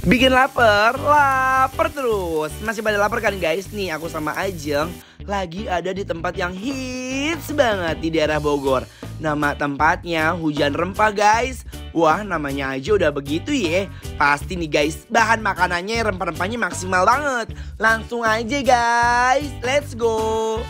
Bikin lapar terus. Masih pada lapar kan guys? Nih aku sama Ajeng lagi ada di tempat yang hits banget di daerah Bogor. Nama tempatnya Hujan Rempah guys. Wah namanya aja udah begitu ya. Pasti nih guys bahan makanannya rempah-rempahnya maksimal banget. Langsung aja guys, let's go.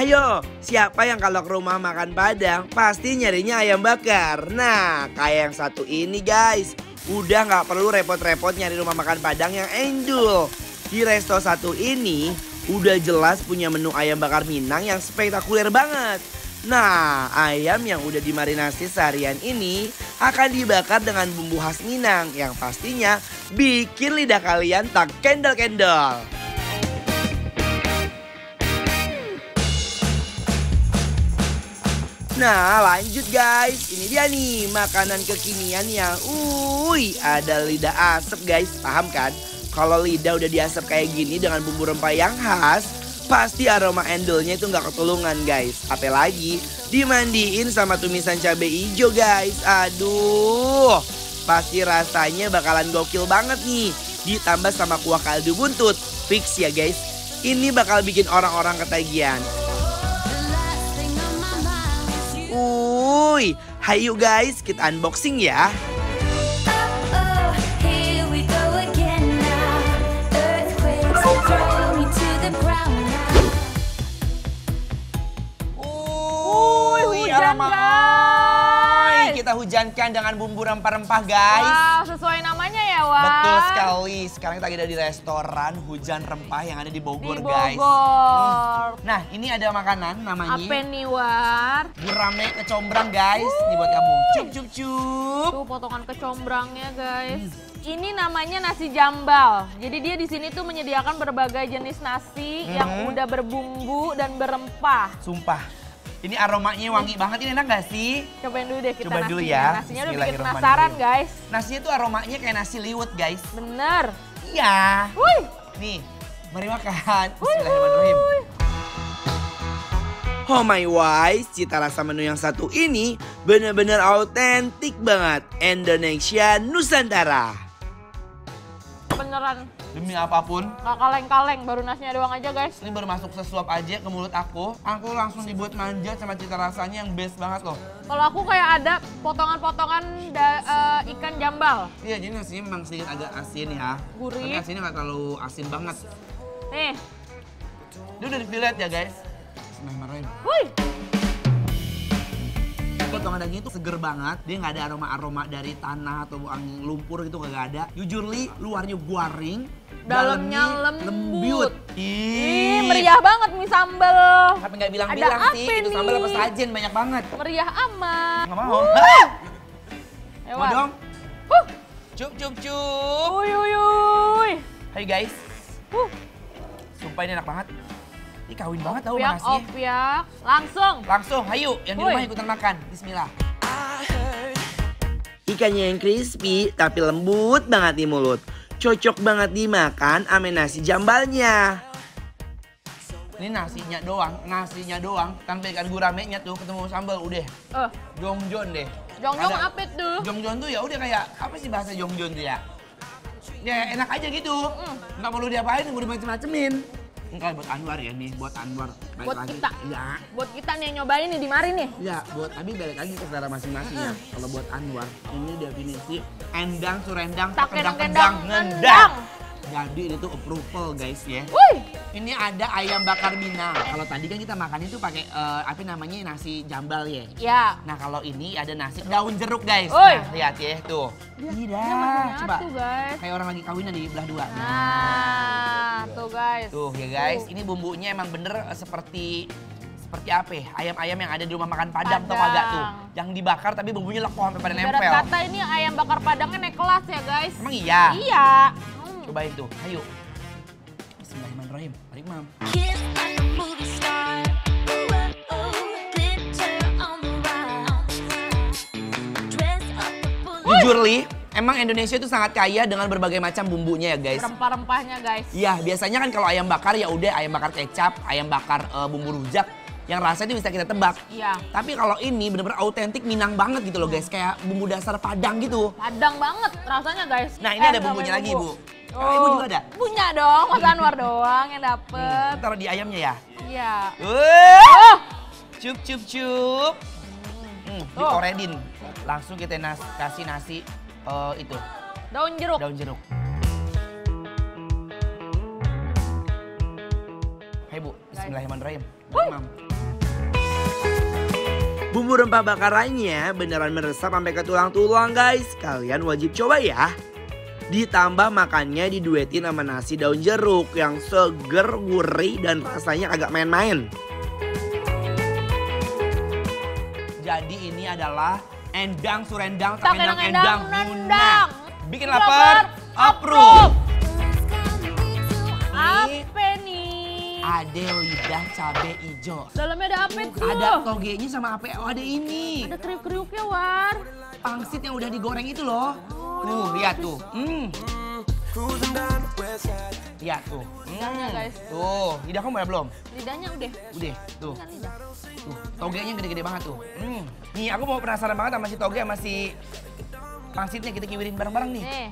Ayo, siapa yang kalau ke rumah makan Padang pasti nyarinya ayam bakar. Nah, kayak yang satu ini guys. Udah gak perlu repot-repot nyari rumah makan Padang yang endul. Di resto satu ini udah jelas punya menu ayam bakar Minang yang spektakuler banget. Nah, ayam yang udah dimarinasi seharian ini akan dibakar dengan bumbu khas Minang yang pastinya bikin lidah kalian tak kendal-kendal. Nah lanjut guys, ini dia nih makanan kekinian yang ada lidah asap guys, paham kan? Kalau lidah udah diasap kayak gini dengan bumbu rempah yang khas, pasti aroma endolnya itu nggak ketulungan guys. Apalagi dimandiin sama tumisan cabai hijau guys, aduh pasti rasanya bakalan gokil banget nih. Ditambah sama kuah kaldu buntut, fix ya guys, ini bakal bikin orang-orang ketagihan. Hayu guys, kita unboxing ya. Hujan guys. Kita hujankan dengan bumbu rempah-rempah guys. Wow, sesuai namanya ya Wan. Betul sekali. Sekarang kita lagi ada di restoran Hujan Rempah yang ada di Bogor, guys. Nah, ini ada makanan namanya apa nih War? Gurame kecombrang guys. Ini buat kamu. Cup cup cup. Tuh potongan kecombrangnya guys. Ini namanya nasi jambal. Jadi dia di sini tuh menyediakan berbagai jenis nasi yang udah berbumbu dan berempah. Sumpah. Ini aromanya wangi banget, ini enak gak sih? Cobain dulu deh kita Coba nasinya. Dulu ya. Nasinya udah bikin penasaran guys. Nasinya tuh aromanya kayak nasi liwet guys. Bener. Iya. Wuih. Nih, mari makan. Bismillahirrahmanirrahim. Oh my wise, cita rasa menu yang satu ini bener-bener autentik banget. Indonesia Nusantara. Beneran. Demi apapun. Gak kaleng-kaleng, baru nasinya doang aja guys. Ini baru masuk sesuap aja ke mulut aku langsung dibuat manja sama cita rasanya yang best banget loh. Kalau aku kayak ada potongan-potongan ikan jambal. Iya, jadi nasinya memang sedikit agak asin ya. Gurih. Tapi asinnya nggak terlalu asin banget. Nih. Dia udah di-fillet ya guys. Bismillahirrahmanirrahim. Wuih. Potongan daging itu seger banget, dia nggak ada aroma-aroma dari tanah atau angin lumpur gitu, nggak ada. Jujur li, luarnya garing, dalamnya lembut. Ih, meriah banget mie sambal. Tapi nggak bilang-bilang sih, itu sambal apa sajen banyak banget. Meriah amat. Nggak mau. Mau dong? Cup cup cup. Uy. Hai guys. Sumpah ini enak banget. Ini kawin banget tau nasinya. Opiak. Langsung, ayo yang di rumah ikutan makan. Bismillah. Ikannya yang crispy tapi lembut banget di mulut. Cocok banget dimakan ame nasi jambalnya. Ini nasinya doang tanpa ikan guramenya tuh ketemu sambal udah. Jongjon deh. Jongjon apa tuh? Jongjon tuh ya udah kayak apa sih bahasa jongjon tuh ya? Ya enak aja gitu. Nggak perlu diapain, nggak perlu macem-macemin. Enggak buat Anwar ya nih, buat Anwar. Buat lagi. kita? Iya. Buat kita nih nyobain nih di mari nih? Iya, tapi balik lagi ke selera masing-masing ya. Kalau buat Anwar, ini definisi endang, surendang, kendang, ngendang. Jadi ini tuh approval guys ya. Ini ada ayam bakar Minang. Kalau tadi kan kita makan itu pakai nasi jambal ya. Iya. Nah kalau ini ada nasi daun jeruk guys. Nah, lihat ya tuh. Iya. Coba. Guys. Kayak orang lagi kawinan di belah dua. Nah, tuh guys. Tuh ya guys, ini bumbunya emang bener seperti apa ya? Ayam-ayam yang ada di rumah makan Padang atau kagak tuh. Yang dibakar tapi bumbunya lekoh sampai pada nempel. Ibarat kata ini ayam bakar Padangnya naik kelas ya guys. Emang iya? Iya. Cobain tuh, ayo. Bismillahirrahmanirrahim. Mari mam. Jujur li, emang Indonesia itu sangat kaya dengan berbagai macam bumbunya ya guys. Rempah-rempahnya guys. Iya, biasanya kan kalau ayam bakar ya udah ayam bakar kecap, ayam bakar bumbu rujak. yang rasanya bisa kita tebak. Iya. Tapi kalau ini bener-bener autentik Minang banget gitu loh guys, kayak bumbu dasar Padang gitu. Padang banget rasanya guys. Nah ini ada bumbunya lagi Bu. Kalau Ibu juga ada? Punya dong, Mas Anwar doang yang dapet. Taruh di ayamnya ya? Iya. Cup cup cup. Dikoredin. Langsung kita kasih nasi itu. Daun jeruk. Daun jeruk. Hai Bu, bismillahirrahmanirrahim. Bumbu rempah bakarannya beneran meresap sampai ke tulang-tulang guys. Kalian wajib coba ya. Ditambah makannya diduetin sama nasi daun jeruk yang seger, gurih, dan rasanya agak main-main. Jadi ini adalah endang surendang tak endang nundang. Bikin lapar, approve. Apa nih? Ada lidah cabe hijau. Dalamnya ada apa tuh? Ada togenya sama apa? Oh ada ini. Ada kriuk-kriuknya War. Pangsit yang udah digoreng itu loh. Lihat tuh. Lihat tuh. Lidahnya guys. Tuh, lidah kamu udah belum? Lidahnya udah. Udah, tuh. Kan lidah. Tuh, togenya gede-gede banget tuh. Nih, aku mau penasaran banget sama si toge sama si pangsitnya, kita kiwirin bareng-bareng nih. Nih.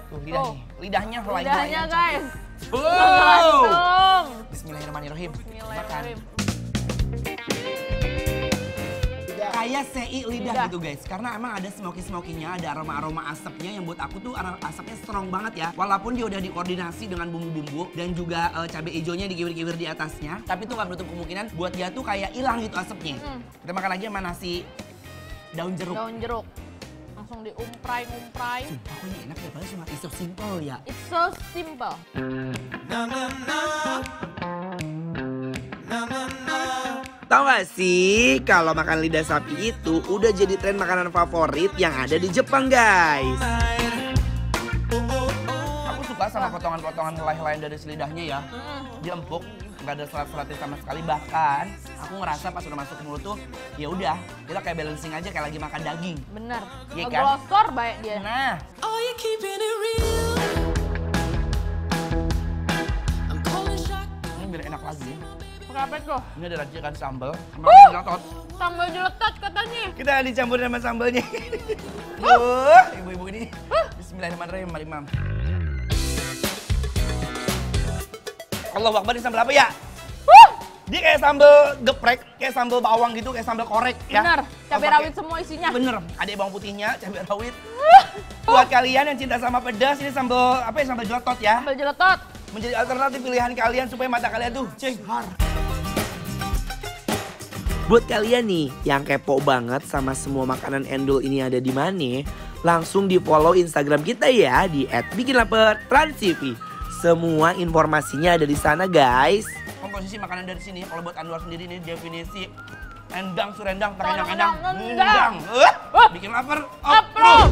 Tuh, lidah nih. Lidahnya helai-helai. Lidahnya guys. Wow. Bismillahirrahmanirrahim. Bismillahirrahmanirrahim. Kayak sei lidah gitu guys, karena emang ada smoky-smokinya, ada aroma-aroma asapnya yang buat aku tuh asapnya strong banget ya. Walaupun dia udah dikoordinasi dengan bumbu-bumbu dan juga cabai hijaunya dikiwir-kiwir di atasnya, tapi tuh gak menutup kemungkinan buat dia tuh kayak hilang gitu asapnya. Kita makan lagi sama nasi daun jeruk. Daun jeruk. Langsung diumprai-umprai. Sumpah kok ini enak ya, padahal cuma it's so simple ya. It's so simple. Tahu gak sih, kalau makan lidah sapi itu udah jadi tren makanan favorit yang ada di Jepang guys. Aku suka sama potongan-potongan helai-helai dari lidahnya ya. Dia empuk, nggak ada serat-seratnya sama sekali. Bahkan aku ngerasa pas udah masuk ke mulut tuh, ya udah kita kayak balancing aja kayak lagi makan daging. Bener. Iya kan? Ngeglosor baik dia. Nah. Ini biar enak lagi. Apa tuh? Ini ada racikan sambal sama jeletot. Sambal jeletot katanya. Kita dicampur sama sambalnya. Ibu-ibu ini. Bismillahirrahmanirrahim, Mari Mam. Allahu Akbar, ini sambal apa ya? Dia kayak sambal geprek, kayak sambal bawang gitu, kayak sambal korek ya. Bener, cabai rawit semua isinya. Bener, ada bawang putihnya, cabai rawit. Buat kalian yang cinta sama pedas, ini sambal apa ya? Sambal jeletot ya. Sambal jeletot. Menjadi alternatif pilihan kalian supaya mata kalian tuh cenghar. Buat kalian nih yang kepo banget sama semua makanan endul ini ada di mana, langsung di follow Instagram kita ya di @bikinlapertransTV. Semua informasinya ada di sana guys. Komposisi makanan dari sini, kalau buat Anwar sendiri ini definisi endang surendang terendang-endang nundang. Bikin lapar, approve.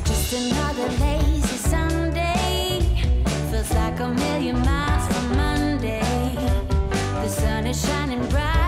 Just another lazy Sunday, feels like a million miles from Monday. The sun is shining bright.